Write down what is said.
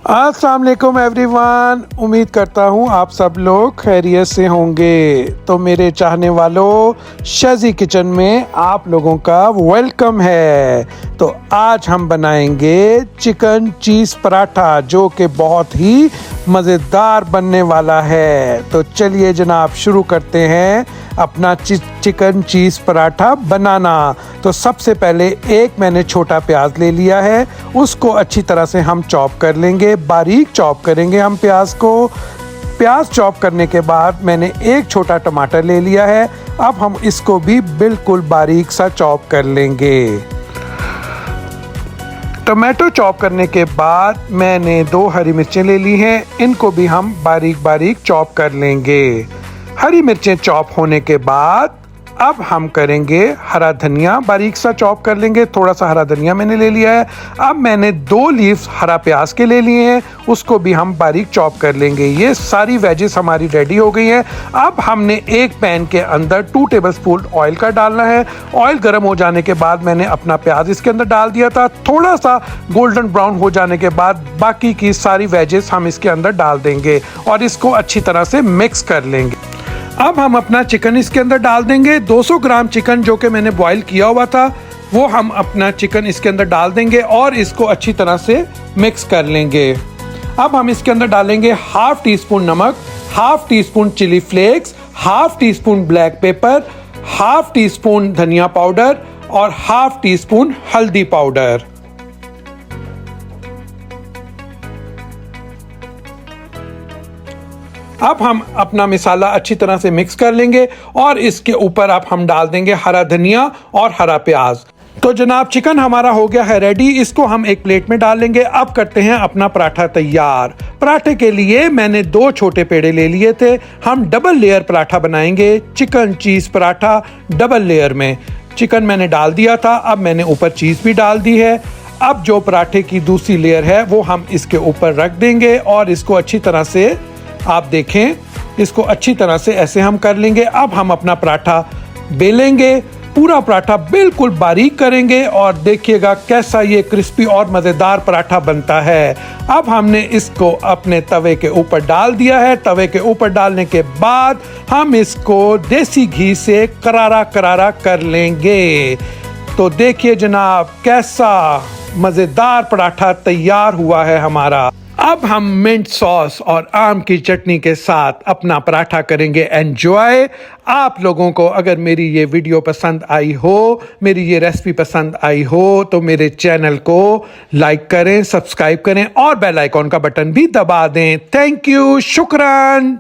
अस्सलाम वालेकुम एवरीवन। उम्मीद करता हूँ आप सब लोग खैरियत से होंगे। तो मेरे चाहने वालों, शाज़ी किचन में आप लोगों का वेलकम है। तो आज हम बनाएंगे चिकन चीज़ पराठा, जो कि बहुत ही मज़ेदार बनने वाला है। तो चलिए जनाब, शुरू करते हैं अपना चिकन चीज़ पराठा बनाना। तो सबसे पहले एक मैंने छोटा प्याज ले लिया है, उसको अच्छी तरह से हम चॉप कर लेंगे, बारीक चॉप करेंगे हम प्याज को। प्याज चॉप करने के बाद मैंने एक छोटा टमाटर ले लिया है, अब हम इसको भी बिल्कुल बारीक सा चॉप कर लेंगे। टमाटो चॉप करने के बाद मैंने 2 हरी मिर्चें ले ली हैं, इनको भी हम बारीक बारीक चॉप कर लेंगे। हरी मिर्चें चॉप होने के बाद अब हम करेंगे हरा धनिया, बारीक सा चॉप कर लेंगे। थोड़ा सा हरा धनिया मैंने ले लिया है। अब मैंने 2 लीव्स हरा प्याज के ले लिए हैं, उसको भी हम बारीक चॉप कर लेंगे। ये सारी वेजेस हमारी रेडी हो गई हैं। अब हमने एक पैन के अंदर 2 टेबलस्पून ऑयल का डालना है। ऑयल गर्म हो जाने के बाद मैंने अपना प्याज इसके अंदर डाल दिया था। थोड़ा सा गोल्डन ब्राउन हो जाने के बाद बाकी की सारी वेजेस हम इसके अंदर डाल देंगे और इसको अच्छी तरह से मिक्स कर लेंगे। अब हम अपना चिकन इसके अंदर डाल देंगे। 200 ग्राम चिकन जो कि मैंने बॉईल किया हुआ था, वो हम अपना चिकन इसके अंदर डाल देंगे और इसको अच्छी तरह से मिक्स कर लेंगे। अब हम इसके अंदर डालेंगे ½ टीस्पून नमक, ½ teaspoon chilli flakes, ½ teaspoon black pepper, ½ teaspoon धनिया पाउडर और ½ टीस्पून हल्दी पाउडर। अब हम अपना मसाला अच्छी तरह से मिक्स कर लेंगे और इसके ऊपर अब हम डाल देंगे हरा धनिया और हरा प्याज। तो जनाब, चिकन हमारा हो गया है रेडी। इसको हम एक प्लेट में डाल लेंगे। अब करते हैं अपना पराठा तैयार। पराठे के लिए मैंने 2 छोटे पेड़े ले लिए थे। हम डबल लेयर पराठा बनाएंगे, चिकन चीज़ पराठा डबल लेयर में। चिकन मैंने डाल दिया था, अब मैंने ऊपर चीज़ भी डाल दी है। अब जो पराठे की दूसरी लेयर है वो हम इसके ऊपर रख देंगे और इसको अच्छी तरह से, आप देखें, इसको अच्छी तरह से ऐसे हम कर लेंगे। अब हम अपना पराठा बेलेंगे, पूरा पराठा बिल्कुल बारीक करेंगे और देखिएगा कैसा ये क्रिस्पी और मज़ेदार पराठा बनता है। अब हमने इसको अपने तवे के ऊपर डाल दिया है। तवे के ऊपर डालने के बाद हम इसको देसी घी से करारा करारा कर लेंगे। तो देखिए जनाब, कैसा मज़ेदार पराठा तैयार हुआ है हमारा। अब हम मिंट सॉस और आम की चटनी के साथ अपना पराठा करेंगे एंजॉय। आप लोगों को अगर मेरी ये वीडियो पसंद आई हो, मेरी ये रेसिपी पसंद आई हो, तो मेरे चैनल को लाइक करें, सब्सक्राइब करें और बेल आइकॉन का बटन भी दबा दें। Thank you, शुक्रान।